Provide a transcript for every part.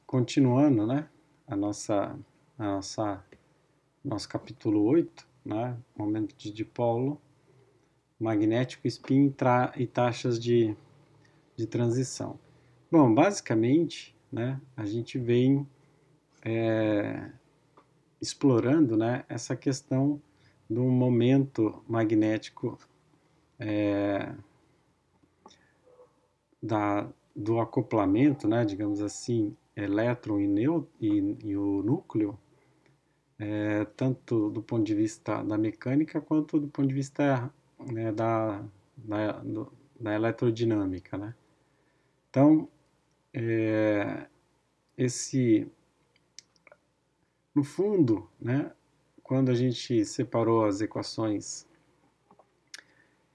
continuando, né, a nosso capítulo 8, né, momento de dipolo magnético, spin e taxas de transição. Bom, basicamente, né, a gente vem explorando, né, essa questão do momento magnético do acoplamento, né, digamos assim, elétron e o núcleo, tanto do ponto de vista da mecânica quanto do ponto de vista, né, da eletrodinâmica, né? Então, esse, no fundo, né, quando a gente separou as equações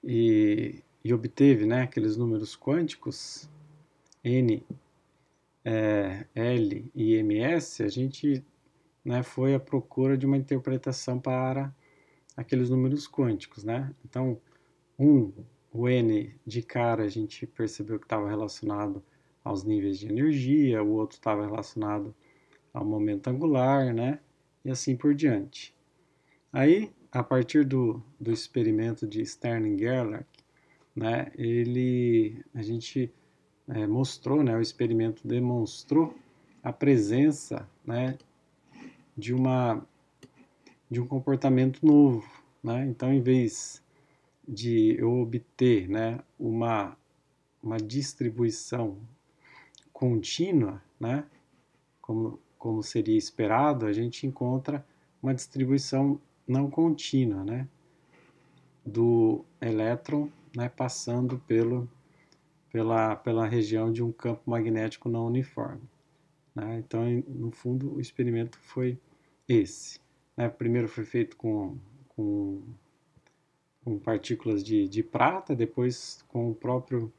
e obteve, né, aqueles números quânticos, N, L e ms, a gente, né, foi à procura de uma interpretação para aqueles números quânticos, né? Então, o N de cara a gente percebeu que estava relacionado aos níveis de energia, o outro estava relacionado ao momento angular, né? E assim por diante. Aí, a partir do experimento de Stern e Gerlach, né, a gente mostrou, né, o experimento demonstrou a presença, né, de um comportamento novo, né? Então, em vez de eu obter, né, uma distribuição contínua, né, como seria esperado, a gente encontra uma distribuição não contínua, né, do elétron, né, passando pela região de um campo magnético não uniforme, né? Então, no fundo, o experimento foi esse, né? Primeiro foi feito com, com partículas de prata, depois com o próprio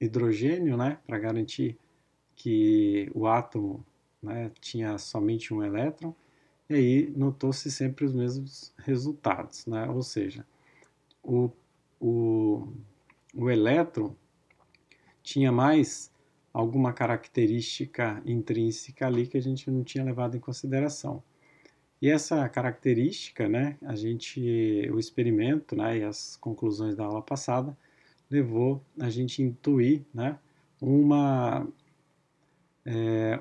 hidrogênio, né, para garantir que o átomo, né, tinha somente um elétron, e aí notou-se sempre os mesmos resultados, né? Ou seja, o, o, o elétron tinha mais alguma característica intrínseca ali que a gente não tinha levado em consideração. E essa característica, né, o experimento, né, e as conclusões da aula passada levou a gente a intuir, né, um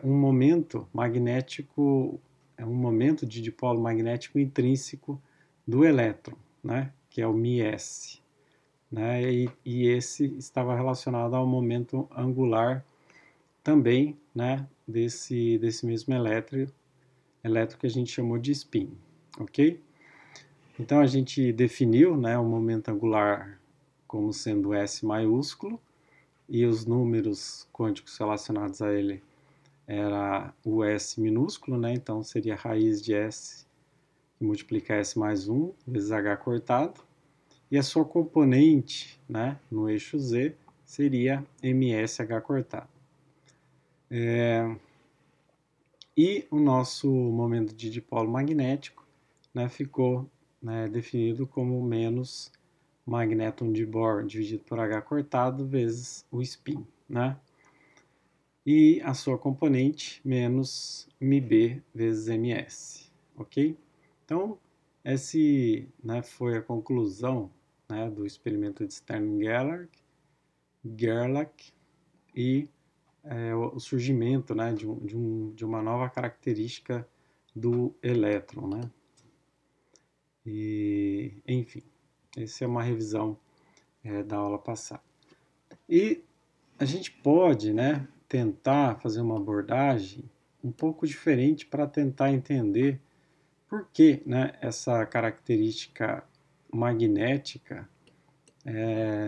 momento magnético, um momento de dipolo magnético intrínseco do elétron, né, que é o μs, né, e esse estava relacionado ao momento angular também, né, desse mesmo elétron que a gente chamou de spin, ok? Então a gente definiu, né, o momento angular como sendo S maiúsculo e os números quânticos relacionados a ele era o S minúsculo, né? Então seria a raiz de S que multiplica S mais 1 vezes H cortado. E a sua componente, né, no eixo Z seria MSH cortado. E o nosso momento de dipolo magnético, né, ficou, né, definido como menos magnéton de Bohr dividido por H cortado vezes o spin, né? E a sua componente menos μb vezes ms, ok? Então, esse, né, foi a conclusão, né, do experimento de Stern-Gerlach e o surgimento, né, de uma nova característica do elétron, né? E, enfim, essa é uma revisão da aula passada. E a gente pode, né, tentar fazer uma abordagem um pouco diferente para tentar entender por que, né, essa característica magnética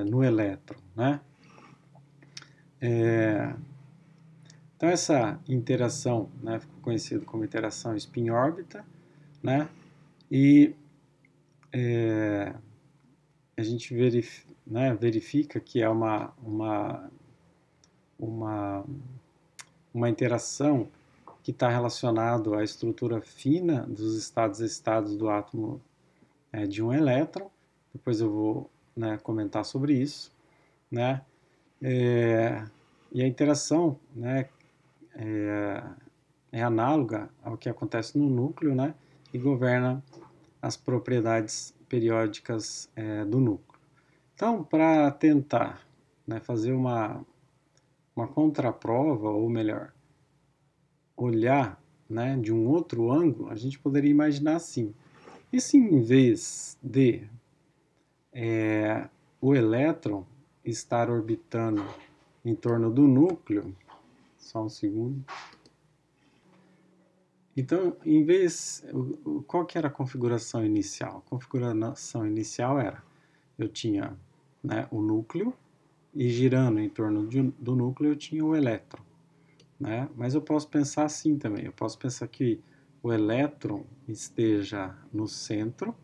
no elétron, né? Então essa interação, né, ficou conhecida como interação spin-órbita, né? E a gente verifica que é uma interação que está relacionado à estrutura fina dos estados do átomo de um elétron. Depois eu vou, né, comentar sobre isso, né? E a interação, né, é análoga ao que acontece no núcleo, né, e governa as propriedades periódicas do núcleo. Então, para tentar, né, fazer uma contraprova, ou melhor, olhar, né, de um outro ângulo, a gente poderia imaginar assim: e se em vez de o elétron estar orbitando em torno do núcleo, só um segundo. Então, em vez, qual que era a configuração inicial? A configuração inicial era, eu tinha, né, o núcleo, e girando em torno do núcleo eu tinha o elétron, né? Mas eu posso pensar assim também, eu posso pensar que o elétron esteja no centro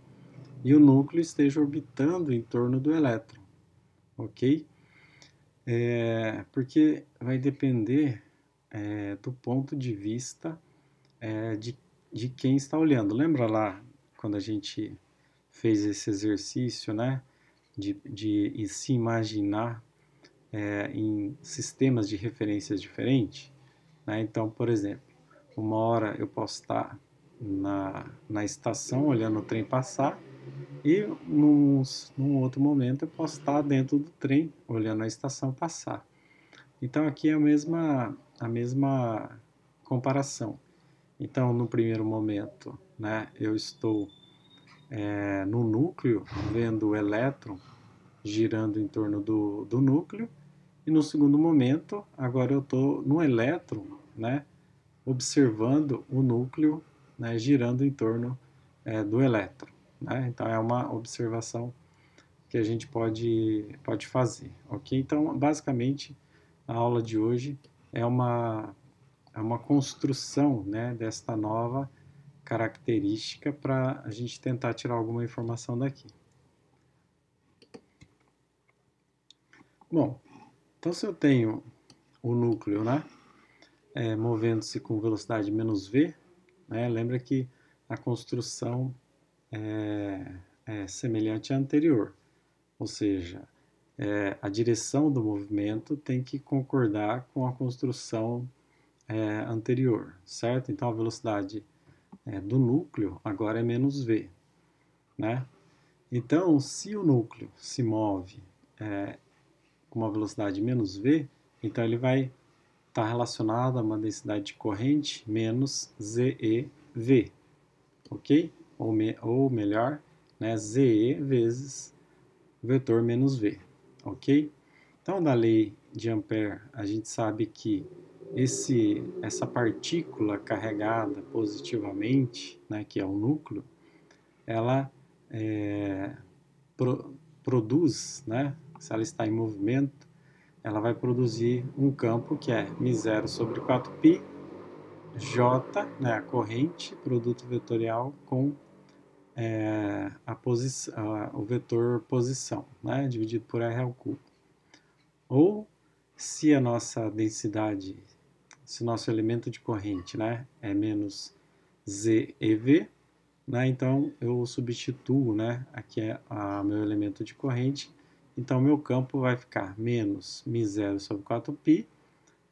e o núcleo esteja orbitando em torno do elétron, ok? Porque vai depender do ponto de vista de quem está olhando. Lembra lá quando a gente fez esse exercício, né, de se imaginar em sistemas de referências diferentes? Né? Então, por exemplo, uma hora eu posso estar na estação olhando o trem passar e num outro momento eu posso estar dentro do trem olhando a estação passar. Então aqui é a mesma comparação. Então, no primeiro momento, né, eu estou no núcleo, vendo o elétron girando em torno do núcleo, e no segundo momento, agora eu estou no elétron, né, observando o núcleo, né, girando em torno do elétron. Né? Então, é uma observação que a gente pode fazer. Ok? Então, basicamente, a aula de hoje é uma construção, né, desta nova característica para a gente tentar tirar alguma informação daqui. Bom, então se eu tenho o núcleo, né, movendo-se com velocidade menos v, né, lembra que a construção é semelhante à anterior, ou seja, a direção do movimento tem que concordar com a construção anterior, certo? Então a velocidade do núcleo agora é menos v, né? Então, se o núcleo se move com uma velocidade menos v, então ele vai estar relacionado a uma densidade de corrente menos ZeV, ok? Ou melhor, né, ZE vezes o vetor menos V, ok? Então, da lei de Ampère, a gente sabe que essa partícula carregada positivamente, né, que é o núcleo, ela produz, né, se ela está em movimento, ela vai produzir um campo que é μ0 sobre 4π, J, né, a corrente, produto vetorial com o vetor posição, né, dividido por R ao cubo. Ou, se a nossa densidade, se o nosso elemento de corrente, né, é menos ZeV, né, então eu substituo, né, aqui é meu elemento de corrente, então meu campo vai ficar menos μ0 sobre 4π,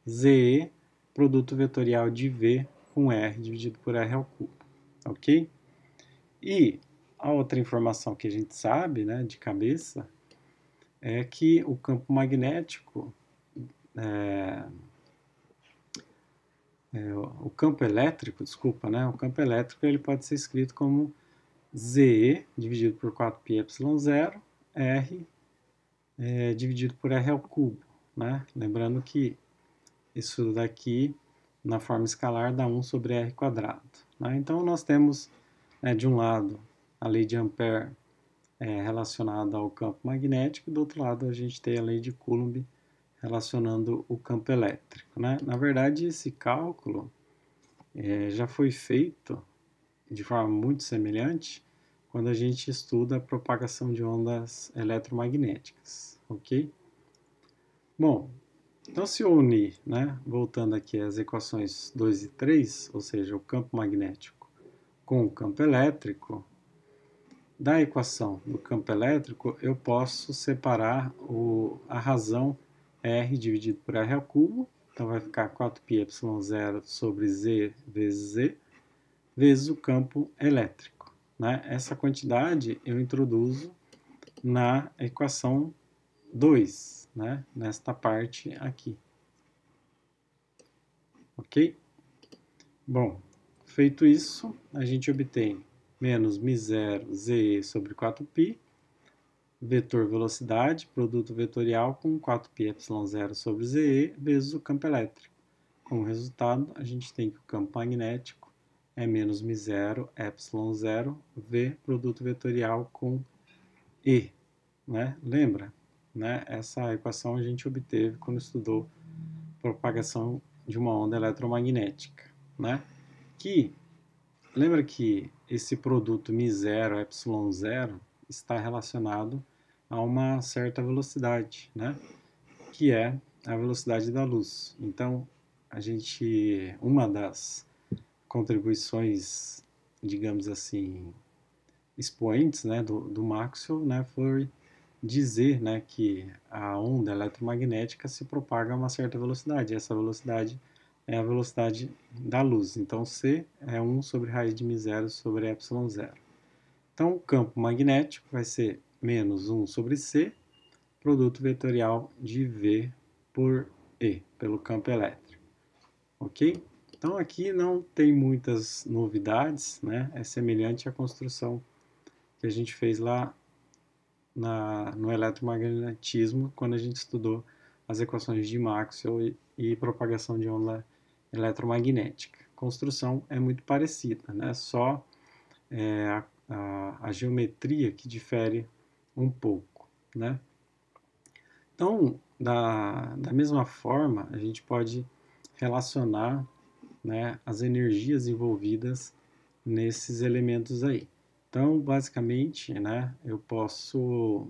ZE, produto vetorial de V com R dividido por R ao cubo, ok? E a outra informação que a gente sabe, né, de cabeça, é que o campo magnético, o campo elétrico, desculpa, né, o campo elétrico ele pode ser escrito como ZE dividido por 4πε0, R dividido por R ao cubo, né? Lembrando que isso daqui, na forma escalar, dá 1 sobre R quadrado. Né? Então, nós temos, de um lado, a lei de Ampère relacionada ao campo magnético, e do outro lado, a gente tem a lei de Coulomb relacionando o campo elétrico. Né? Na verdade, esse cálculo já foi feito de forma muito semelhante quando a gente estuda a propagação de ondas eletromagnéticas, ok? Bom, então se eu unir, né, voltando aqui às equações 2 e 3, ou seja, o campo magnético com o campo elétrico, da equação do campo elétrico eu posso separar a razão R dividido por R ao cubo, então vai ficar 4πε0 sobre Z vezes o campo elétrico, né? Essa quantidade eu introduzo na equação 2, né? Nesta parte aqui. Ok? Bom, feito isso, a gente obtém menos μ0 ZE sobre 4π, vetor velocidade, produto vetorial com 4πε0 sobre ZE vezes o campo elétrico. Como resultado, a gente tem que o campo magnético é menos μ0 ε0 V, produto vetorial com E. Né? Lembra? Né? Essa equação a gente obteve quando estudou propagação de uma onda eletromagnética. Né? Lembra que esse produto μ0 ε0 está relacionado a uma certa velocidade, né? Que é a velocidade da luz. Então, uma das contribuições, digamos assim, expoentes, né, do Maxwell, né, foi dizer, né, que a onda eletromagnética se propaga a uma certa velocidade. Essa velocidade é a velocidade da luz. Então, C é 1 sobre raiz de μ0 sobre ε0. Então, o campo magnético vai ser menos 1 sobre C, produto vetorial de V por E, pelo campo elétrico. Ok? Então, aqui não tem muitas novidades, né? É semelhante à construção que a gente fez lá no eletromagnetismo, quando a gente estudou as equações de Maxwell e propagação de onda eletromagnética. A construção é muito parecida, né? Só a geometria que difere um pouco, né? Então, da mesma forma, a gente pode relacionar, né, as energias envolvidas nesses elementos aí. Então, basicamente, né, eu posso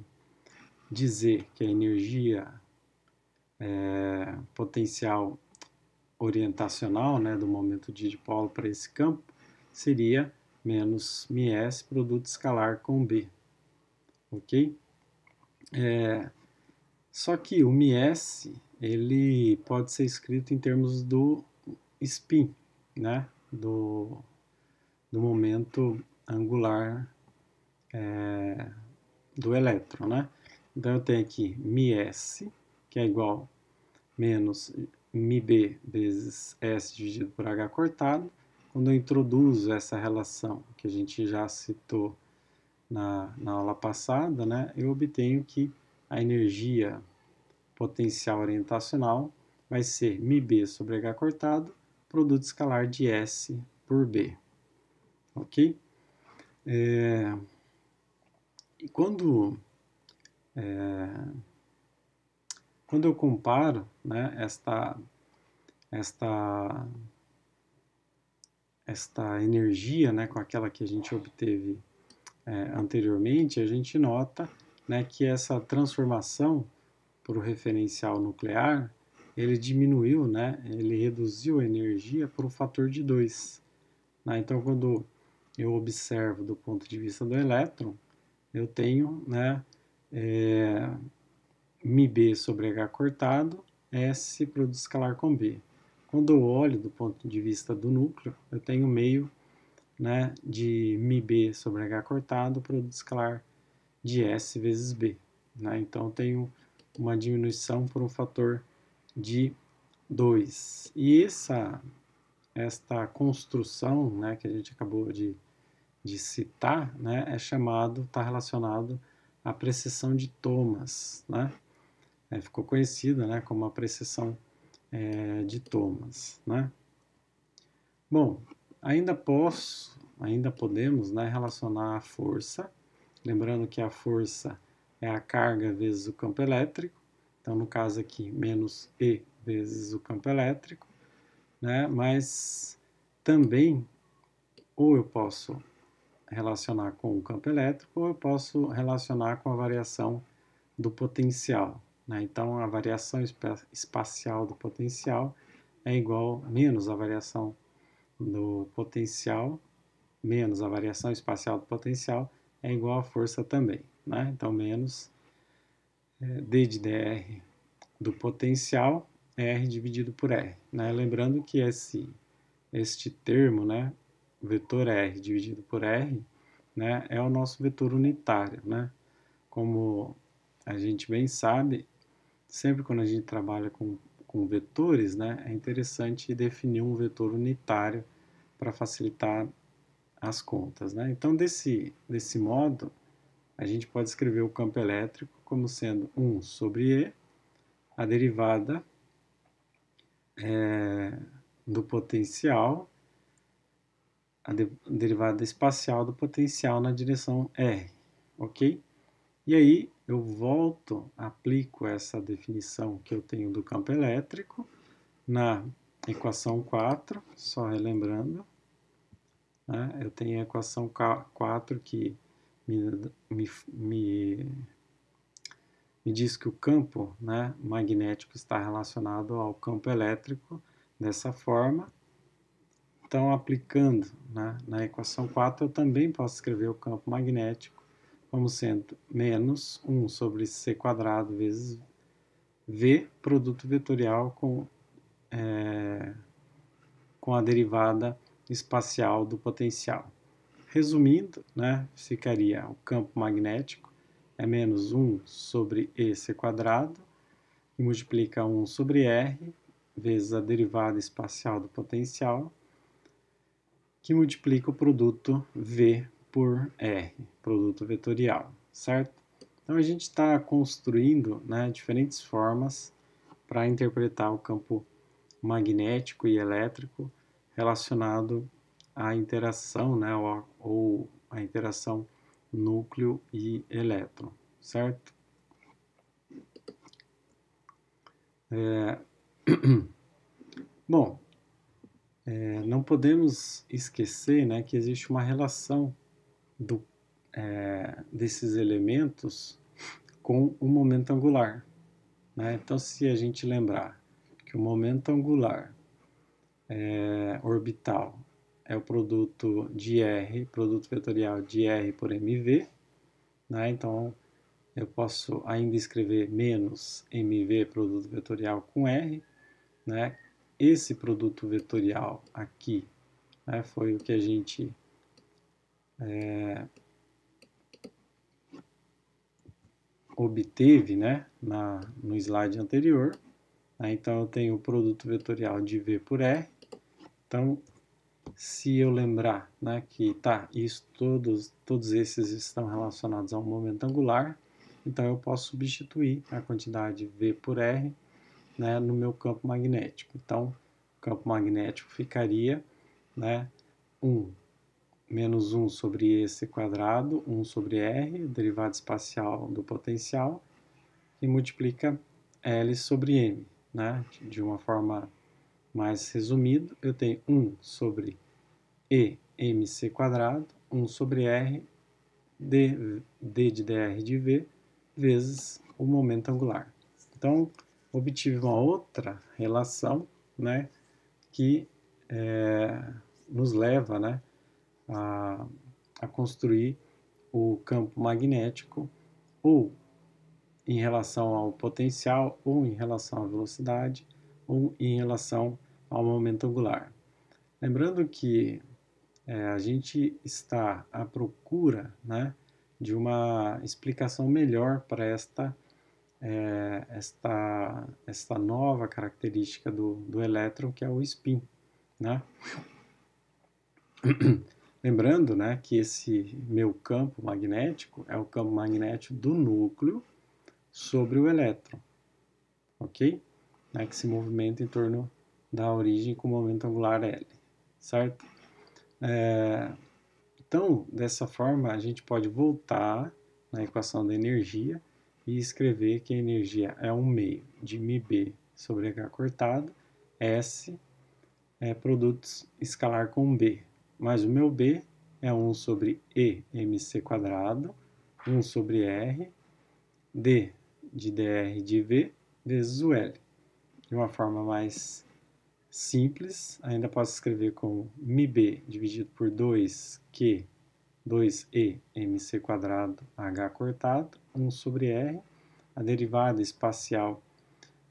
dizer que a energia potencial orientacional, né, do momento de dipolo para esse campo seria menos μs produto escalar com B, ok? Só que o μs ele pode ser escrito em termos do spin, né, do momento angular do elétron, né? Então eu tenho aqui μs, que é igual a menos μb vezes s dividido por h cortado. Quando eu introduzo essa relação que a gente já citou na aula passada, né, eu obtenho que a energia potencial orientacional vai ser μb sobre h cortado, produto escalar de S por B. Ok? E quando eu comparo, né, esta energia, né, com aquela que a gente obteve anteriormente, a gente nota, né, que essa transformação para o referencial nuclear, ele diminuiu, né, ele reduziu a energia por um fator de 2. Né? Então, quando eu observo do ponto de vista do elétron, eu tenho, né, μb sobre h cortado, S produto escalar com B. Quando eu olho do ponto de vista do núcleo, eu tenho meio, né, de μb sobre h cortado, produto escalar de S vezes B. Né? Então, eu tenho uma diminuição por um fator de 2. E esta construção, né, que a gente acabou de citar, né, está relacionado à precessão de Thomas, né? Ficou conhecida, né, como a precessão de Thomas, né? Bom, ainda podemos, né, relacionar a força, lembrando que a força é a carga vezes o campo elétrico, então no caso aqui menos E vezes o campo elétrico, né, mas também ou eu posso relacionar com o campo elétrico ou eu posso relacionar com a variação do potencial. Né? Então, a variação espacial do potencial é igual menos a variação do potencial, menos a variação espacial do potencial é igual a força também. Né? Então, menos d de dr do potencial R dividido por R, né? Lembrando que este termo, né, vetor R dividido por R, né, é o nosso vetor unitário, né? Como a gente bem sabe, sempre quando a gente trabalha com vetores, né, é interessante definir um vetor unitário para facilitar as contas, né? Então, desse modo, a gente pode escrever o campo elétrico como sendo 1 sobre E, a derivada do potencial, derivada espacial do potencial na direção R, ok? E aí eu volto, aplico essa definição que eu tenho do campo elétrico na equação 4, só relembrando, né? Eu tenho a equação 4 que me diz que o campo, né, magnético está relacionado ao campo elétrico dessa forma. Então, aplicando, né, na equação 4, eu também posso escrever o campo magnético como sendo menos 1 sobre c quadrado vezes V, produto vetorial com a derivada espacial do potencial. Resumindo, né, ficaria o campo magnético é menos 1 sobre EC quadrado, que multiplica 1 sobre R, vezes a derivada espacial do potencial, que multiplica o produto V por R, produto vetorial, certo? Então a gente está construindo, né, diferentes formas para interpretar o campo magnético e elétrico relacionado à interação, né, ou a interação núcleo e elétron, certo? Bom, não podemos esquecer, né, que existe uma relação desses elementos com o momento angular, né? Então, se a gente lembrar que o momento angular orbital é o produto de R, produto vetorial de R por mv, né? Então, eu posso ainda escrever menos mv produto vetorial com R, né? Esse produto vetorial aqui, né, foi o que a gente obteve, né, no slide anterior. Né? Então, eu tenho o produto vetorial de V por R. Então, se eu lembrar, né, que todos esses estão relacionados ao momento angular, então eu posso substituir a quantidade V por R, né, no meu campo magnético. Então, o campo magnético ficaria, né, 1 menos 1 sobre EC quadrado, 1 sobre R, derivada espacial do potencial, que multiplica L sobre M. Né? De uma forma mais resumida, eu tenho 1 sobre EMC quadrado, 1 sobre R, D de dr de V, vezes o momento angular. Então, obtive uma outra relação, né, que nos leva, né, a construir o campo magnético ou em relação ao potencial, ou em relação à velocidade, ou em relação ao momento angular. Lembrando que a gente está à procura, né, de uma explicação melhor para esta nova característica do elétron, que é o spin. Né? Lembrando, né, que esse meu campo magnético é o campo magnético do núcleo sobre o elétron, ok? Né, que se movimenta em torno da origem com o momento angular L, certo? Então, dessa forma, a gente pode voltar na equação da energia e escrever que a energia é 1/2 de μB sobre H cortado, S é produto escalar com B, mas o meu B é 1 sobre E mc quadrado, 1 sobre R, D de dr de V, vezes o L. De uma forma mais simples, ainda posso escrever como μB dividido por 2Q, 2E mc quadrado H cortado, 1 sobre R, a derivada espacial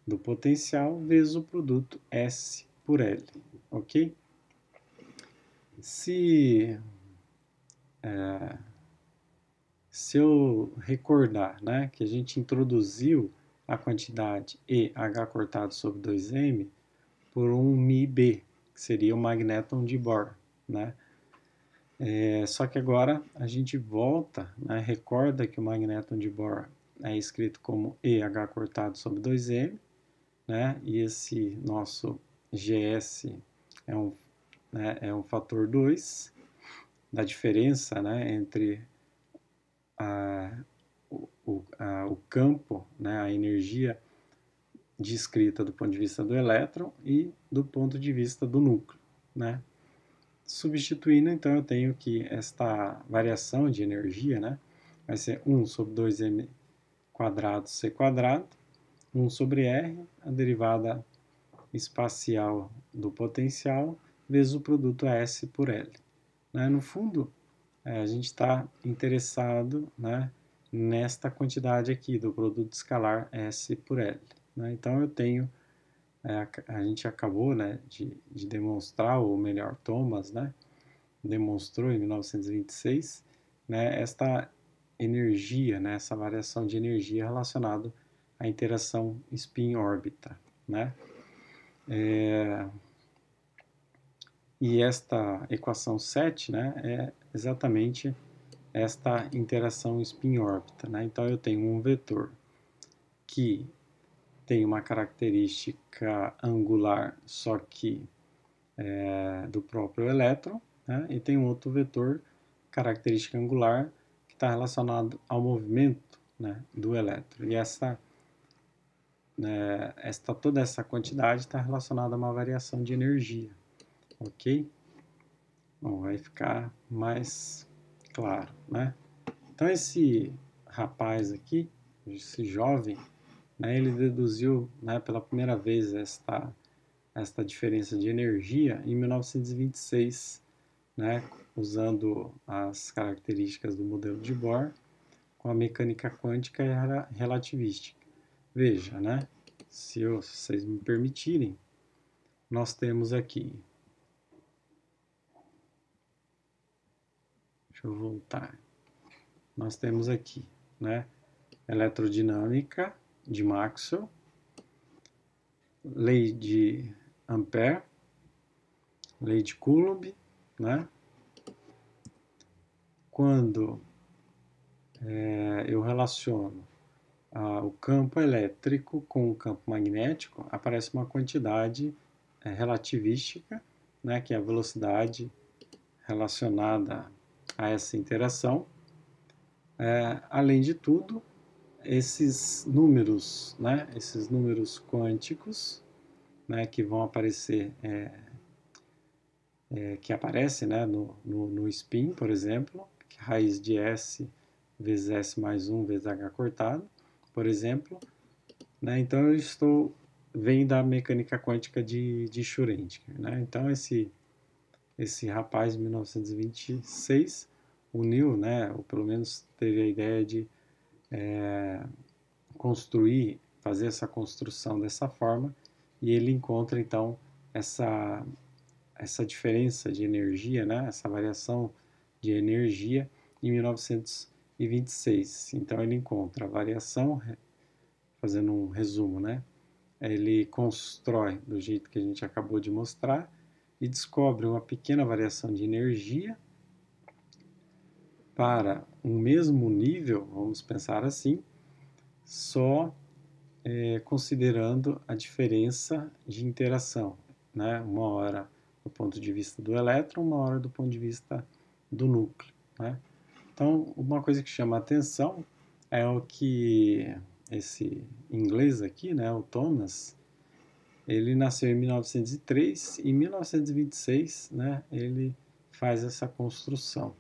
do potencial vezes o produto S por L, ok? Se eu recordar, né, que a gente introduziu a quantidade EH cortado sobre 2M por um μB, que seria o magnéton de Bohr, né? Só que agora a gente volta, né, recorda que o magnéton de Bohr é escrito como EH cortado sobre 2M, né, e esse nosso GS é um fator 2 da diferença, né, entre o campo, né, a energia descrita do ponto de vista do elétron e do ponto de vista do núcleo, né? Substituindo, então, eu tenho que esta variação de energia, né, vai ser 1 sobre 2m quadrado c quadrado, 1 sobre r, a derivada espacial do potencial, vezes o produto S por L. Né? No fundo, a gente está interessado, né, nesta quantidade aqui do produto escalar S por L. Né? Então, eu tenho, a gente acabou, né, de demonstrar, ou melhor, Thomas, né, demonstrou em 1926, né, esta energia, né, essa variação de energia relacionada à interação spin-órbita. Né? E esta equação 7, né, é exatamente esta interação spin-órbita. Né? Então, eu tenho um vetor que tem uma característica angular, só que do próprio elétron, né? E tem um outro vetor, característica angular, que está relacionado ao movimento, né, do elétron. E toda essa quantidade está relacionada a uma variação de energia, ok? Bom, vai ficar mais claro, né? Então, esse rapaz aqui, esse jovem, né, ele deduziu, né, pela primeira vez esta diferença de energia em 1926, né, usando as características do modelo de Bohr com a mecânica quântica e relativística. Veja, né, se vocês me permitirem, nós temos aqui, deixa eu voltar, nós temos aqui, né, eletrodinâmica de Maxwell, lei de Ampère, lei de Coulomb, né? Quando eu relaciono o campo elétrico com o campo magnético, aparece uma quantidade relativística, né, que é a velocidade relacionada a essa interação. Além de tudo, esses números, né, esses números quânticos, né, que vão aparecer, que aparece, né, no spin, por exemplo, que é raiz de S vezes S mais 1 vezes H cortado, por exemplo. Né? Então, eu venho da mecânica quântica de Schrödinger. Né? Então, esse rapaz, em 1926, uniu, né, ou pelo menos teve a ideia de construir, fazer essa construção dessa forma, e ele encontra, então, essa diferença de energia, né, essa variação de energia em 1926. Então, ele encontra a variação, fazendo um resumo, né, ele constrói do jeito que a gente acabou de mostrar e descobre uma pequena variação de energia para um mesmo nível, vamos pensar assim, só considerando a diferença de interação, né? Uma hora do ponto de vista do elétron, uma hora do ponto de vista do núcleo. Né? Então, uma coisa que chama a atenção é o que esse inglês aqui, né, o Thomas, ele nasceu em 1903 e em 1926, né, ele faz essa construção.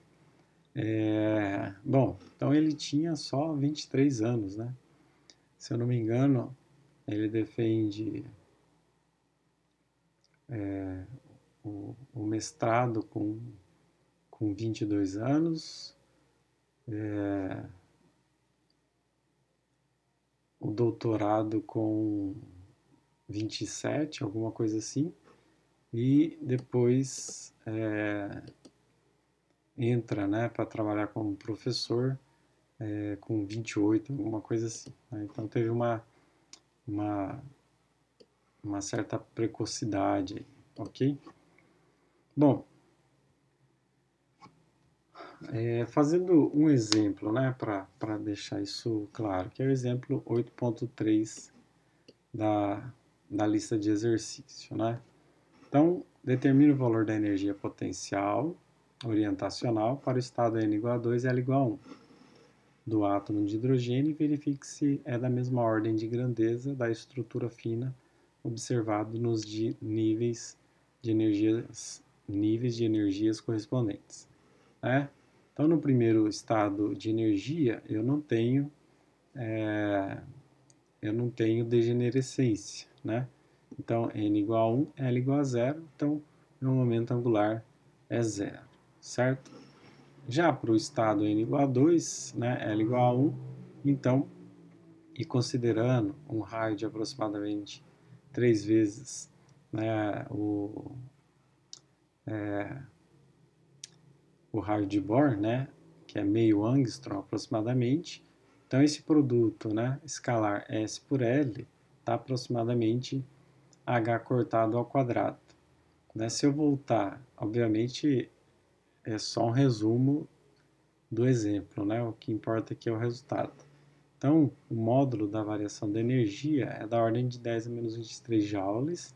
Bom, então ele tinha só 23 anos, né? Se eu não me engano, ele defende o mestrado com 22 anos, o doutorado com 27, alguma coisa assim, e depois entra, né, para trabalhar como professor com 28, alguma coisa assim, né? Então teve uma, uma certa precocidade, ok? Bom, fazendo um exemplo, né, para deixar isso claro, que é o exemplo 8.3 da lista de exercício, né? Então, determine o valor da energia potencial orientacional para o estado N igual a 2 e L igual a 1 do átomo de hidrogênio e verifique se é da mesma ordem de grandeza da estrutura fina observado nos níveis de energias correspondentes. Né? Então, no primeiro estado de energia, eu não tenho degenerescência, né? Então, n igual a 1, L igual a 0, então meu momento angular é 0, certo? Já para o estado n igual a 2, né, L igual a 1, então, e considerando um raio de aproximadamente 3 vezes, né, o raio de Bohr, né, que é meio angstrom aproximadamente, então esse produto, né, escalar S por L está aproximadamente H cortado ao quadrado. Né? Se eu voltar, obviamente é só um resumo do exemplo, né? O que importa aqui é o resultado. Então, o módulo da variação da energia é da ordem de 10 a menos 23 joules.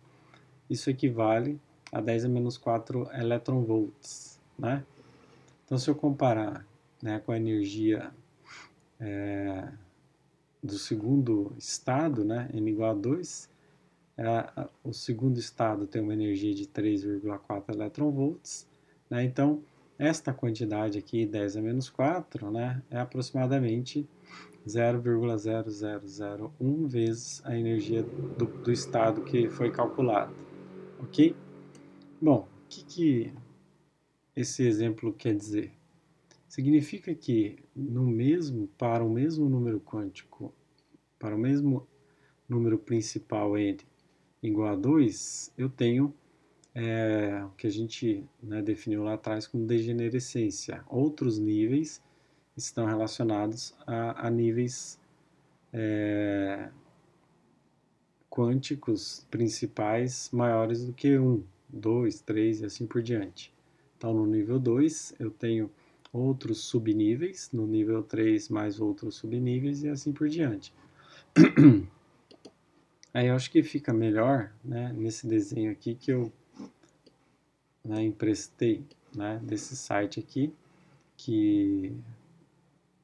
Isso equivale a 10 a menos 4 eletronvolts, né? Então, se eu comparar, né, com a energia do segundo estado, né, n igual a 2, o segundo estado tem uma energia de 3,4 eletronvolts, né? Então, esta quantidade aqui, 10 a menos 4, né, é aproximadamente 0,0001 vezes a energia do estado que foi calculado, ok? Bom, o que esse exemplo quer dizer? Significa que para o mesmo número quântico, para o mesmo número principal n igual a 2, eu tenho o que a gente, né, definiu lá atrás como degenerescência. Outros níveis estão relacionados a níveis quânticos principais maiores do que 1, 2, 3 e assim por diante. Então, no nível 2, eu tenho outros subníveis, no nível 3, mais outros subníveis e assim por diante. Aí eu acho que fica melhor, né, nesse desenho aqui que eu, né, emprestei, né, desse site aqui, que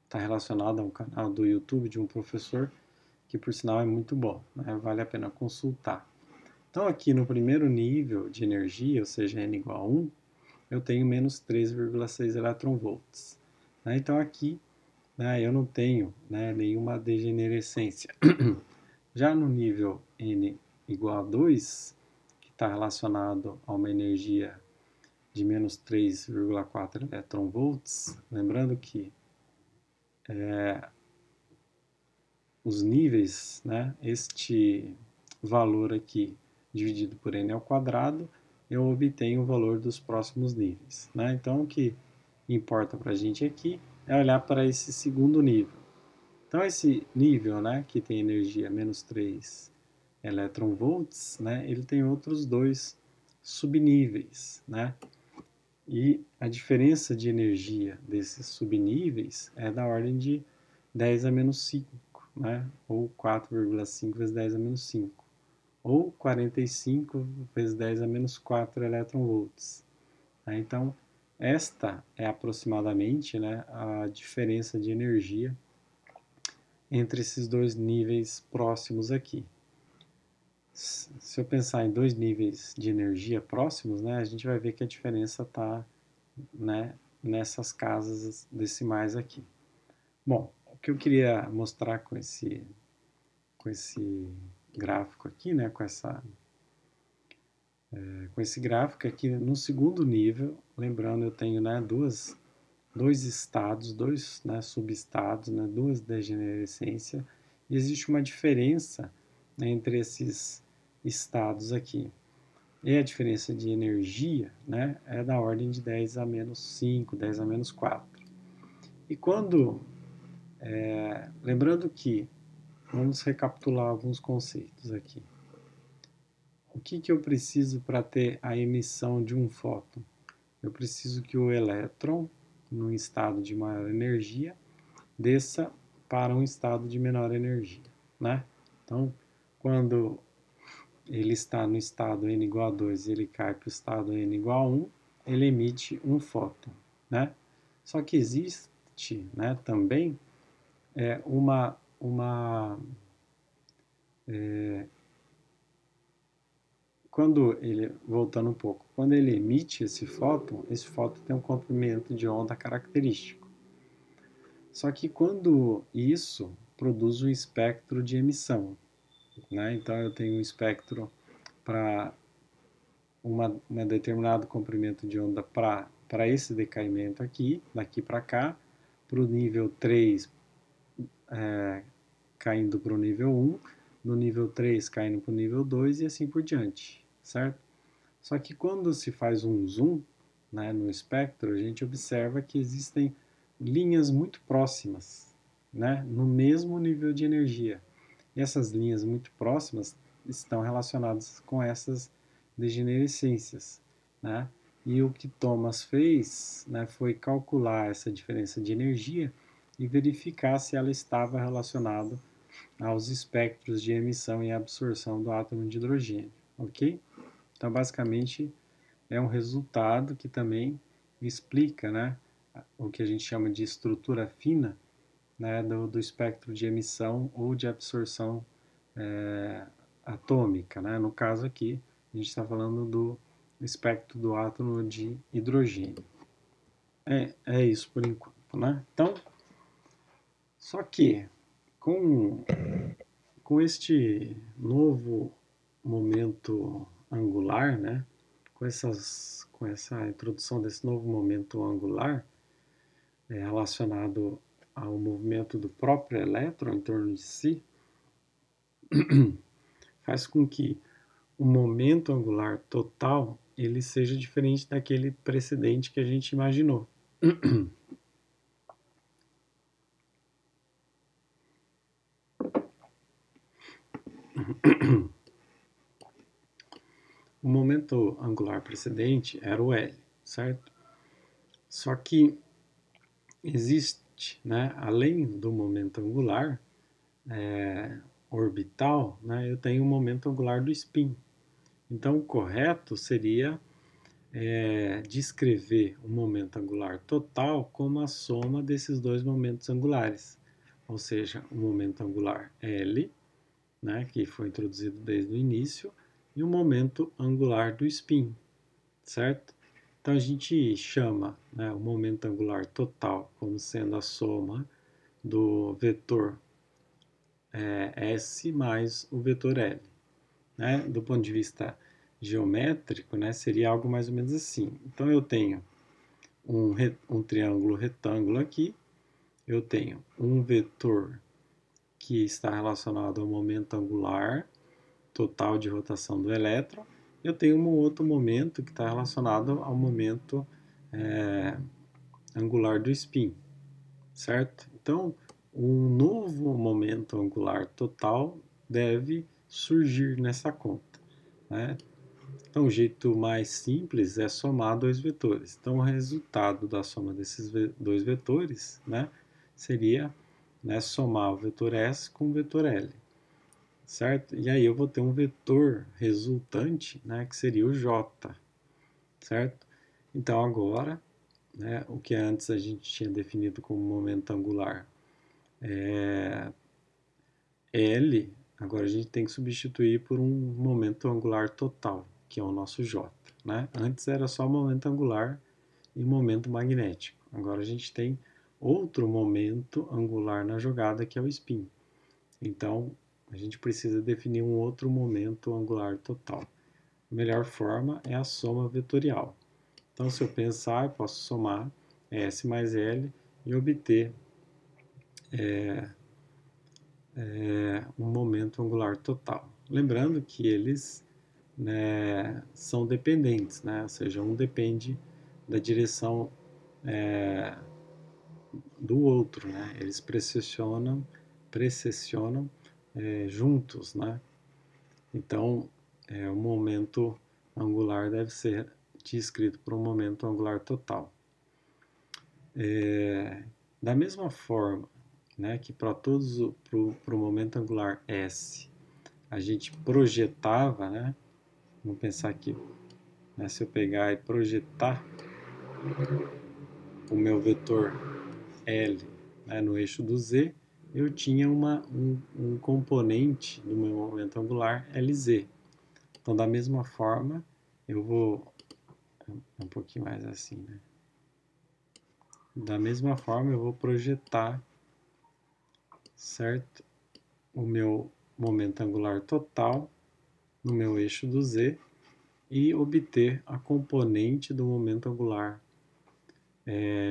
está relacionado a um canal do YouTube de um professor que, por sinal, é muito bom, né, vale a pena consultar. Então, aqui no primeiro nível de energia, ou seja, N igual a 1, eu tenho menos 3,6 eletronvolts. Né? Então, aqui, né, eu não tenho, né, nenhuma degenerescência. Já no nível N igual a 2, que está relacionado a uma energia de menos 3,4 eletronvolts, lembrando que os níveis, né, este valor aqui dividido por n ao quadrado, eu obtenho o valor dos próximos níveis. Né? Então, o que importa para a gente aqui é olhar para esse segundo nível. Então, esse nível, né, que tem energia menos 3 eletronvolts, né, ele tem outros dois subníveis. Né? E a diferença de energia desses subníveis é da ordem de 10 a menos 5, né? Ou 4,5 vezes 10 a menos 5, ou 45 vezes 10 a menos 4 eletronvolts. Né? Então, esta é aproximadamente, né, a diferença de energia entre esses dois níveis próximos aqui. Se eu pensar em dois níveis de energia próximos, né, a gente vai ver que a diferença está, né, nessas casas decimais aqui. Bom, o que eu queria mostrar com esse gráfico aqui, né, com esse gráfico aqui no segundo nível, lembrando, eu tenho, né, dois estados, dois, né, subestados, né, duas degenerescências, e existe uma diferença, né, entre esses estados aqui. E a diferença de energia, né, é da ordem de 10 a menos 5, 10 a menos 4. E quando, lembrando que, vamos recapitular alguns conceitos aqui. O que eu preciso para ter a emissão de um fóton? Eu preciso que o elétron, num estado de maior energia, desça para um estado de menor energia, né? Então, quando ele está no estado n igual a 2 e ele cai para o estado n igual a 1, ele emite um fóton, né? Só que existe, né, também quando ele, voltando um pouco, quando ele emite esse fóton tem um comprimento de onda característico. Só que quando isso produz um espectro de emissão, né? Então eu tenho um espectro para um determinado comprimento de onda para esse decaimento aqui, daqui para cá, para o nível 3 caindo para o nível 1, no nível 3 caindo para o nível 2 e assim por diante, certo? Só que quando se faz um zoom, né, no espectro, a gente observa que existem linhas muito próximas, né, no mesmo nível de energia. E essas linhas muito próximas estão relacionadas com essas degenerescências, né? E o que Thomas fez, né, foi calcular essa diferença de energia e verificar se ela estava relacionada aos espectros de emissão e absorção do átomo de hidrogênio, ok? Então, basicamente, é um resultado que também explica, né, o que a gente chama de estrutura fina, né, do espectro de emissão ou de absorção atômica, né? No caso aqui, a gente está falando do espectro do átomo de hidrogênio. É isso por enquanto, né? Então, só que com este novo momento angular, né? Com essa introdução desse novo momento angular relacionado ao movimento do próprio elétron em torno de si, faz com que o momento angular total ele seja diferente daquele precedente que a gente imaginou. O momento angular precedente era o L, certo? Só que existe, né, além do momento angular orbital, né, eu tenho o momento angular do spin. Então, o correto seria descrever o momento angular total como a soma desses dois momentos angulares, ou seja, o momento angular L, né, que foi introduzido desde o início, e o momento angular do spin, certo? Então a gente chama, né, o momento angular total como sendo a soma do vetor S mais o vetor L. Né? Do ponto de vista geométrico, né, seria algo mais ou menos assim. Então eu tenho um triângulo retângulo aqui, eu tenho um vetor que está relacionado ao momento angular total de rotação do elétron, eu tenho um outro momento que está relacionado ao momento angular do spin, certo? Então, um novo momento angular total deve surgir nessa conta, né? Então, o jeito mais simples é somar dois vetores. Então, o resultado da soma desses dois vetores, né, seria, né, somar o vetor S com o vetor L, certo? E aí eu vou ter um vetor resultante, né, que seria o J, certo? Então, agora, né, o que antes a gente tinha definido como momento angular L, agora a gente tem que substituir por um momento angular total, que é o nosso J, né? Antes era só momento angular e momento magnético. Agora a gente tem outro momento angular na jogada, que é o spin. Então, a gente precisa definir um outro momento angular total. A melhor forma é a soma vetorial. Então, se eu pensar, eu posso somar S mais L e obter um momento angular total. lembrando que eles, né, são dependentes, né? Ou seja, um depende da direção do outro, né? Eles precessionam juntos, né? Então, o momento angular deve ser descrito por um momento angular total. Da mesma forma, né, que para todos para o momento angular S, a gente projetava, né? Vamos pensar aqui, né, se eu pegar e projetar o meu vetor L, né, no eixo do Z, eu tinha um componente do meu momento angular LZ. Então, da mesma forma, eu vou um pouquinho mais assim, né? Da mesma forma, eu vou projetar, certo? O meu momento angular total no meu eixo do Z e obter a componente do momento angular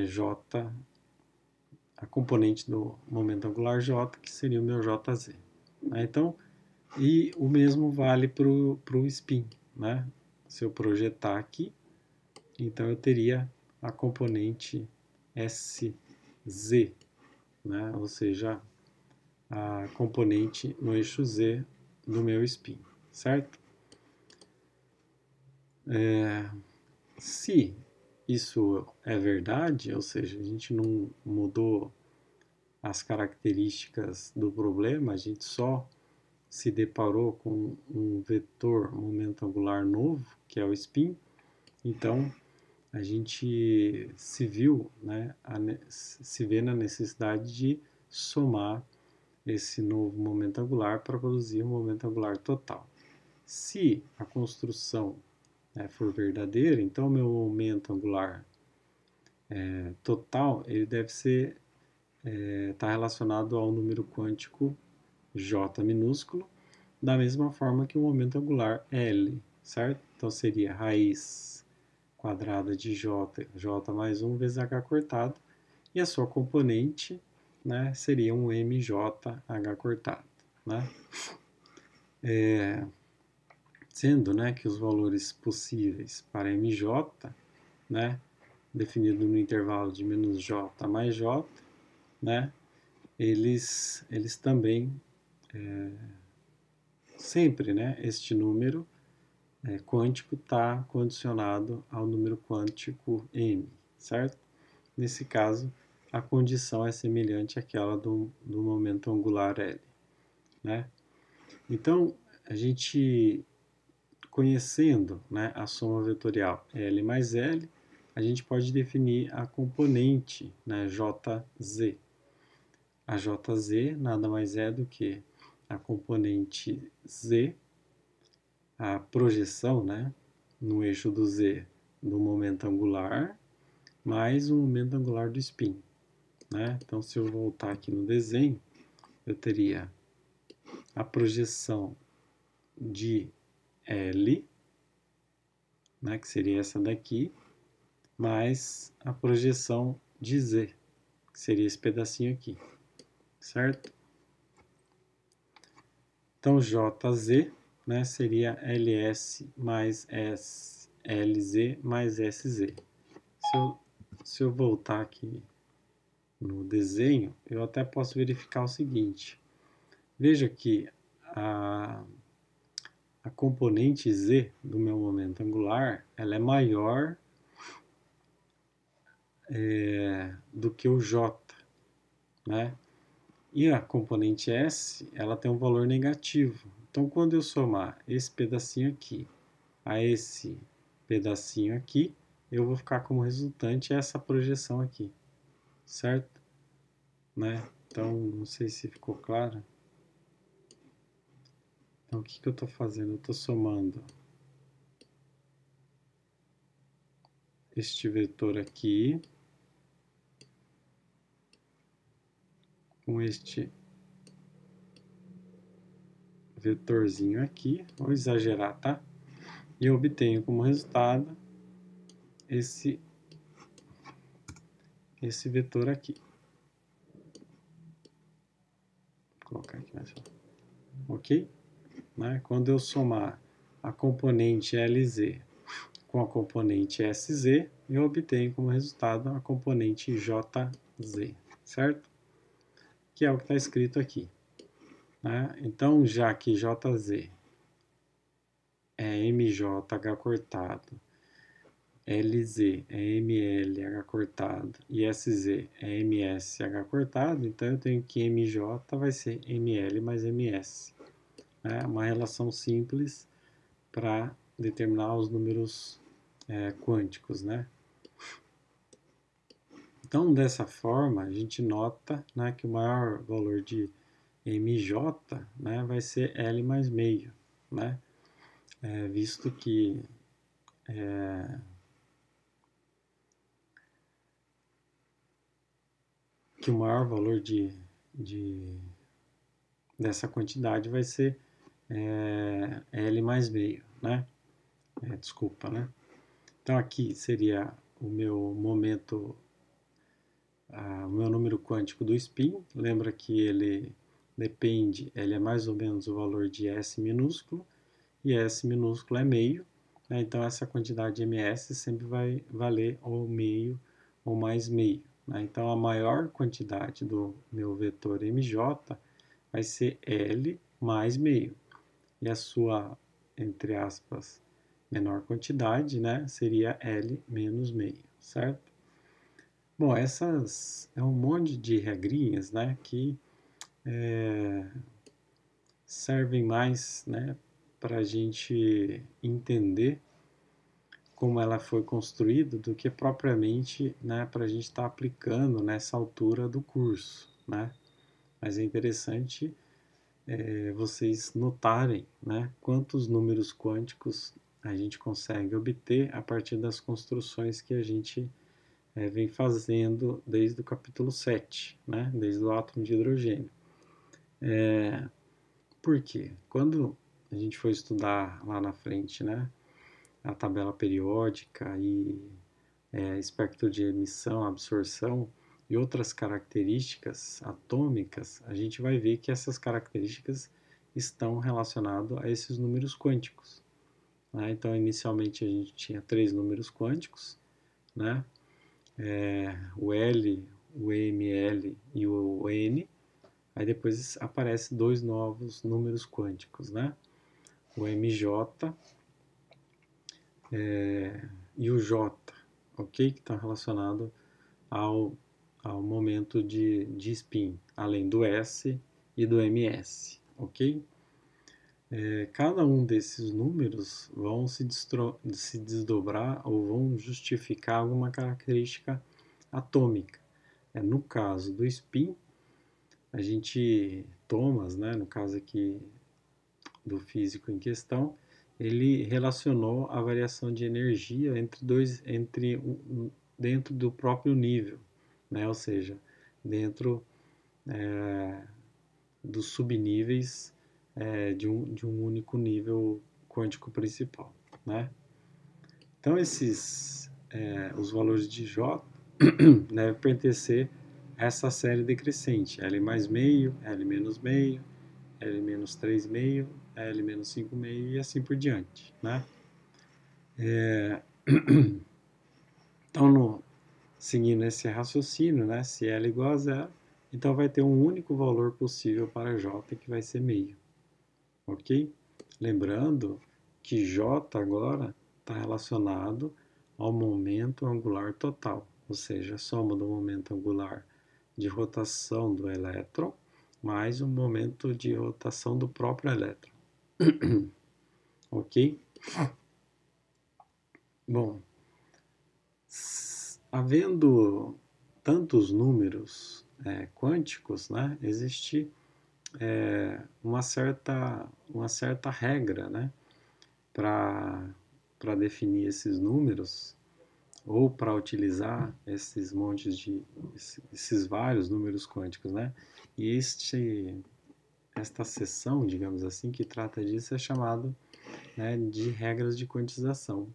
J, a componente do momento angular J, que seria o meu JZ. Né? Então, e o mesmo vale para o spin, né? Se eu projetar aqui, então eu teria a componente SZ, né? Ou seja, a componente no eixo Z do meu spin, certo? Se isso é verdade, ou seja, a gente não mudou as características do problema, a gente só se deparou com um vetor momento angular novo, que é o spin, então a gente se viu, né, se vê na necessidade de somar esse novo momento angular para produzir um momento angular total. Se a construção, né, for verdadeira, então o meu momento angular total ele deve ser tá relacionado ao número quântico j minúsculo, da mesma forma que o momento angular L, certo? Então seria raiz quadrada de j mais 1 vezes h cortado, e a sua componente, né, seria um mjh cortado, né? Sendo, né, que os valores possíveis para mj, né, definido no intervalo de menos j mais j, né, eles também, sempre, né, este número quântico está condicionado ao número quântico m, certo? Nesse caso, a condição é semelhante àquela do momento angular L, né? Então, a gente conhecendo, né, a soma vetorial L mais L, a gente pode definir a componente, né, JZ. A JZ nada mais é do que a componente Z, a projeção, né, no eixo do Z do momento angular, mais o momento angular do spin. Né? Então, se eu voltar aqui no desenho, eu teria a projeção de L, né, que seria essa daqui, mais a projeção de Z, que seria esse pedacinho aqui, certo? Então, JZ, né, seria LS mais LZ mais SZ. Se eu voltar aqui no desenho, eu até posso verificar o seguinte. Veja que a componente Z do meu momento angular, ela é maior do que o J, né? E a componente S, ela tem um valor negativo. Então, quando eu somar esse pedacinho aqui a esse pedacinho aqui, eu vou ficar como resultante essa projeção aqui, certo? Né? Então, não sei se ficou claro. Então, o que eu estou fazendo? Eu estou somando este vetor aqui com este vetorzinho aqui, vou exagerar, tá? E eu obtenho como resultado esse vetor aqui. Vou colocar aqui mais, ok? né? Quando eu somar a componente LZ com a componente SZ, eu obtenho como resultado a componente JZ, certo? Que é o que está escrito aqui, né? Então, já que JZ é MJH cortado, LZ é MLH cortado e SZ é MSH cortado, então eu tenho que MJ vai ser ML mais MS. É uma relação simples para determinar os números quânticos, né? Então, dessa forma, a gente nota, né, que o maior valor de MJ, né, vai ser L mais meio, né? Visto que o maior valor de dessa quantidade vai ser L mais meio, né? Desculpa, né? Então aqui seria o meu momento, o meu número quântico do spin. Lembra que ele é mais ou menos o valor de S minúsculo, e S minúsculo é meio, né? Então essa quantidade ms sempre vai valer ou meio ou mais meio, né? Então a maior quantidade do meu vetor mj vai ser L mais meio, e a sua, entre aspas, menor quantidade, né, seria L menos meio, certo? Bom, essas é um monte de regrinhas, né, que servem mais, né, para a gente entender como ela foi construída do que propriamente, né, para a gente estar aplicando nessa altura do curso, né? Mas é interessante vocês notarem, né, quantos números quânticos a gente consegue obter a partir das construções que a gente vem fazendo desde o capítulo 7, né, desde o átomo de hidrogênio. Por quê? Quando a gente for estudar lá na frente, né, a tabela periódica e espectro de emissão, absorção e outras características atômicas, a gente vai ver que essas características estão relacionadas a esses números quânticos, né? Então, inicialmente a gente tinha 3 números quânticos, né? O L, o ML e o N. Aí depois aparecem 2 novos números quânticos, né? O MJ e o J, ok? Que está relacionado ao, ao momento de spin, além do S e do MS, ok? Cada um desses números vão se desdobrar ou vão justificar alguma característica atômica. No caso do spin, a gente, Thomas, né, no caso aqui do físico em questão, ele relacionou a variação de energia dentro do próprio nível, né? Ou seja, dentro dos subníveis de um único nível quântico principal, né? Então os valores de J devem pertencer a essa série decrescente, L mais meio, L menos meio, L menos 3 meio, L menos 5 meio e assim por diante, né? Então, seguindo esse raciocínio, né, se L igual a zero, então vai ter um único valor possível para J, que vai ser meio, ok? Lembrando que J agora está relacionado ao momento angular total, ou seja, a soma do momento angular de rotação do elétron mais o momento de rotação do próprio elétron, ok? Bom, havendo tantos números quânticos, né, existe uma certa regra, né, para definir esses números ou para utilizar esses vários números quânticos, né? E esta seção, digamos assim, que trata disso é chamado, né, de regras de quantização.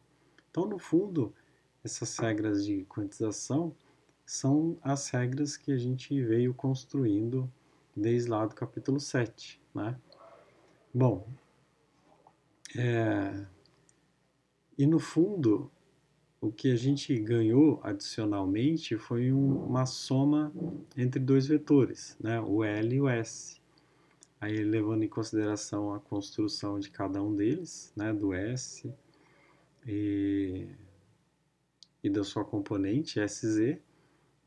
Então, no fundo, essas regras de quantização são as regras que a gente veio construindo desde lá do capítulo 7, né? Bom, E no fundo, o que a gente ganhou adicionalmente foi uma soma entre dois vetores, né? O L e o S. Aí levando em consideração a construção de cada um deles, né? Do S e, e da sua componente SZ,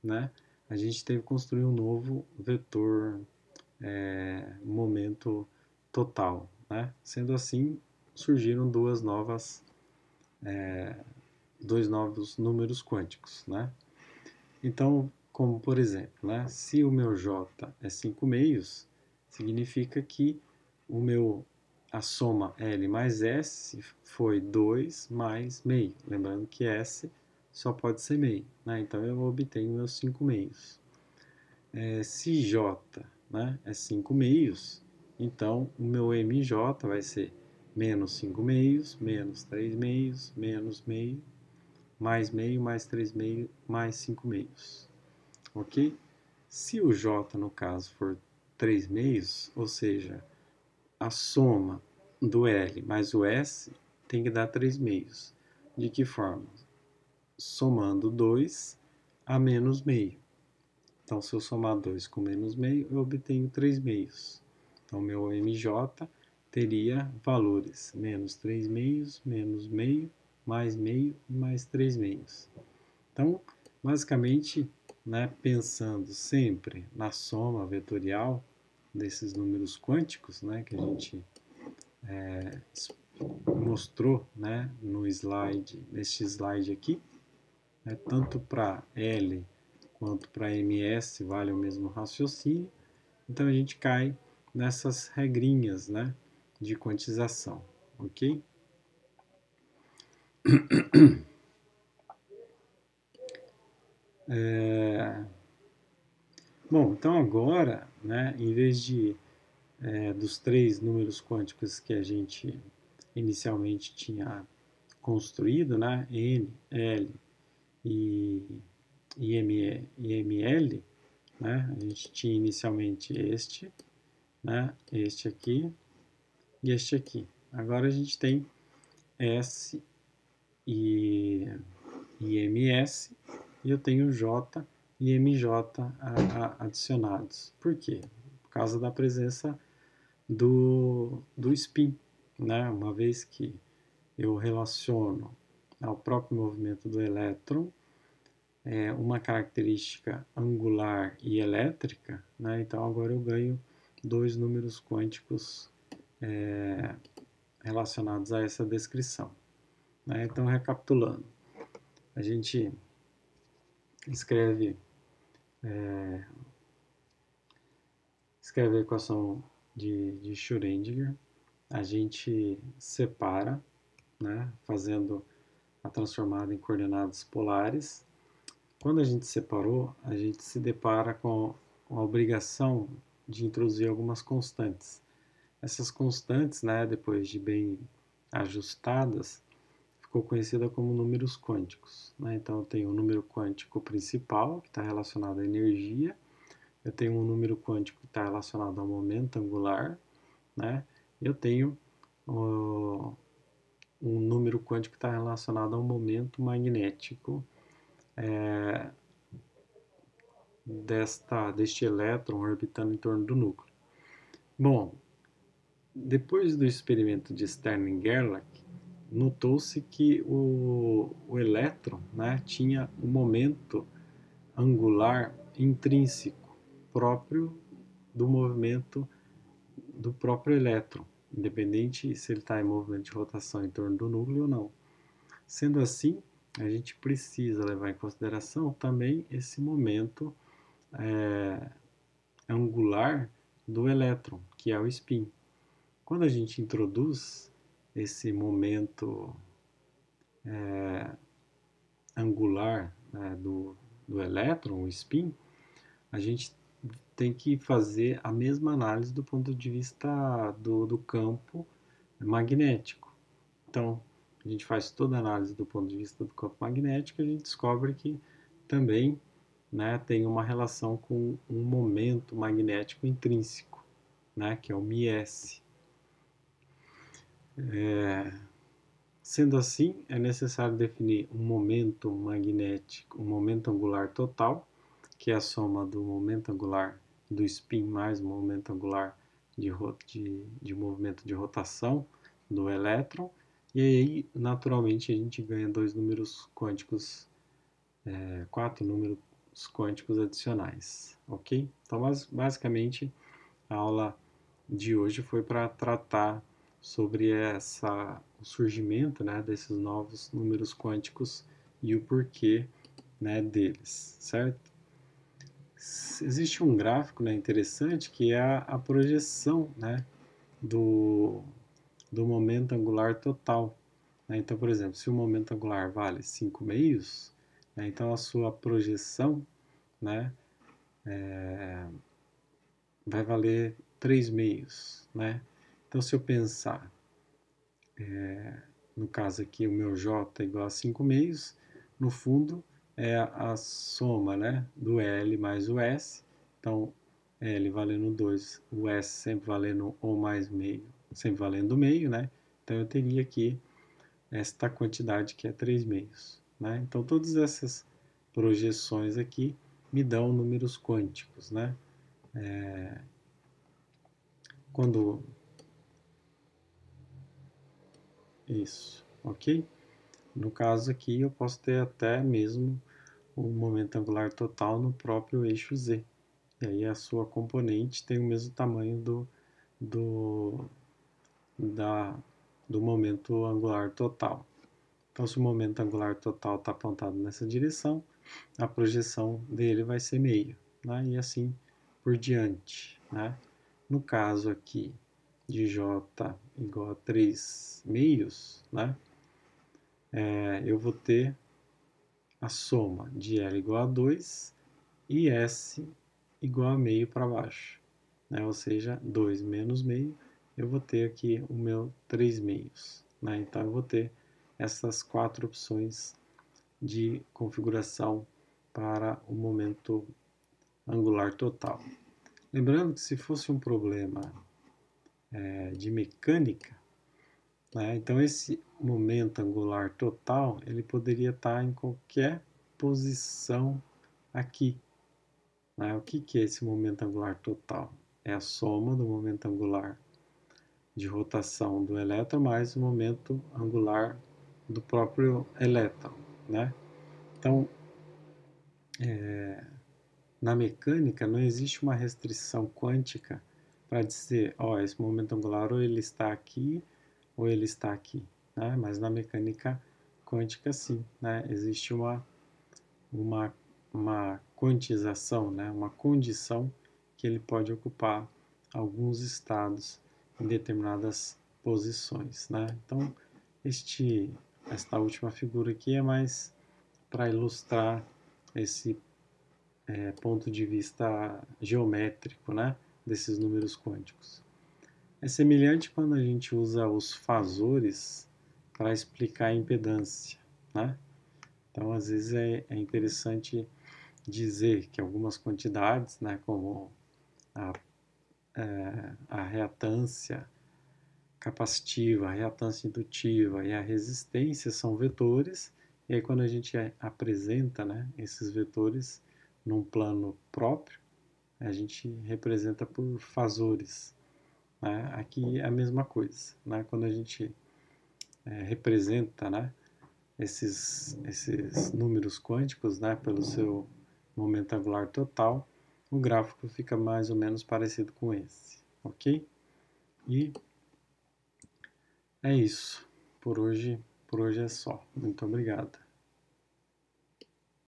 né? A gente teve que construir um novo vetor momento total, né? Sendo assim, surgiram dois novos números quânticos, né? Então, como por exemplo, né? Se o meu J é 5 meios, significa que a soma L mais S foi 2 mais meio. Lembrando que S só pode ser meio, né? Então eu obtenho meus 5 meios. Se J, né, é 5 meios, então o meu MJ vai ser menos 5 meios, menos 3 meios, menos meio, mais 3 meios, mais 5 meios. Ok? Se o J, no caso, for 3 meios, ou seja, a soma do L mais o S tem que dar 3 meios. De que forma? Somando 2 a menos meio. Então, se eu somar 2 com menos meio, eu obtenho 3 meios. Então, meu MJ teria valores menos 3 meios, menos meio e mais 3 meios. Então, basicamente, né, pensando sempre na soma vetorial desses números quânticos, né, que a gente mostrou, né, neste slide aqui, né, tanto para L quanto para MS vale o mesmo raciocínio. Então a gente cai nessas regrinhas, né, de quantização, ok? Bom, então agora, né, em vez dos três números quânticos que a gente inicialmente tinha construído, né, N, L e, e ML, né, a gente tinha inicialmente né, este aqui e este aqui. Agora a gente tem S e MS e eu tenho J e MJ adicionados. Por quê? Por causa da presença do spin, né? Uma vez que eu relaciono ao próprio movimento do elétron uma característica angular e elétrica, né? Então agora eu ganho dois números quânticos relacionados a essa descrição, né? Então, recapitulando, a gente escreve, escreve a equação de Schrödinger, a gente separa, né, fazendo a transformada em coordenadas polares. Quando a gente separou, a gente se depara com a obrigação de introduzir algumas constantes. Essas constantes, né, depois de bem ajustadas, ficou conhecida como números quânticos, né? Então eu tenho o número quântico principal, que está relacionado à energia, eu tenho um número quântico que está relacionado ao momento angular, né? E eu tenho um número quântico que está relacionado ao momento magnético deste elétron orbitando em torno do núcleo. Bom, depois do experimento de Stern-Gerlach, notou-se que o elétron, né, tinha um momento angular intrínseco próprio do movimento do próprio elétron, independente se ele está em movimento de rotação em torno do núcleo ou não. Sendo assim, a gente precisa levar em consideração também esse momento angular do elétron, que é o spin. Quando a gente introduz esse momento angular, né, do elétron, o spin, a gente tem que fazer a mesma análise do ponto de vista do campo magnético. Então, a gente faz toda a análise do ponto de vista do campo magnético e a gente descobre que também, né, tem uma relação com um momento magnético intrínseco, né, que é o ms. Sendo assim, é necessário definir um momento magnético, um momento angular total, que é a soma do momento angular do spin mais o momento angular de movimento de rotação do elétron, e aí, naturalmente, a gente ganha dois números quânticos, quatro números quânticos adicionais, ok? Então, basicamente, a aula de hoje foi para tratar sobre o surgimento, né, desses novos números quânticos e o porquê, né, deles, certo? Existe um gráfico, né, interessante que é a projeção, né, do, do momento angular total, né? Então, por exemplo, se o momento angular vale 5 meios, né, então a sua projeção, né, vai valer 3 meios, né? Então, se eu pensar, no caso aqui, o meu J igual a 5 meios, no fundo é a soma, né, do L mais o S. Então, L valendo 2, o S sempre valendo o mais meio, sempre valendo meio, né? Então, eu teria aqui esta quantidade que é 3 meios, né? Então, todas essas projeções aqui me dão números quânticos, né? Quando isso, ok? No caso aqui, eu posso ter até mesmo o momento angular total no próprio eixo Z. E aí a sua componente tem o mesmo tamanho do, da, do momento angular total. Então, se o momento angular total está apontado nessa direção, a projeção dele vai ser meio, né? E assim por diante, né? No caso aqui de J igual a 3 meios, né? Eu vou ter a soma de L igual a 2 e S igual a meio para baixo, né? Ou seja, 2 menos meio, eu vou ter aqui o meu 3 meios, né? Então, eu vou ter essas quatro opções de configuração para o momento angular total. Lembrando que se fosse um problema de mecânica, né, então esse momento angular total ele poderia estar em qualquer posição aqui. Né? O que é esse momento angular total? É a soma do momento angular de rotação do elétron mais o momento angular do próprio elétron. Né? Então, na mecânica não existe uma restrição quântica para dizer, ó, esse momento angular ou ele está aqui ou ele está aqui, né? Mas na mecânica quântica sim, né? Existe uma, uma quantização, né? Uma condição que ele pode ocupar alguns estados em determinadas posições, né? Então, esta última figura aqui é mais para ilustrar esse ponto de vista geométrico, né, desses números quânticos. É semelhante quando a gente usa os fasores para explicar a impedância, né? Então, às vezes é interessante dizer que algumas quantidades, né, como a, a reatância capacitiva, a reatância indutiva e a resistência são vetores, e aí quando a gente apresenta, né, esses vetores num plano próprio, a gente representa por fasores. Né? Aqui é a mesma coisa. Né? Quando a gente representa, né, esses números quânticos, né, pelo seu momento angular total, o gráfico fica mais ou menos parecido com esse. Ok? E é isso. Por hoje é só. Muito obrigado.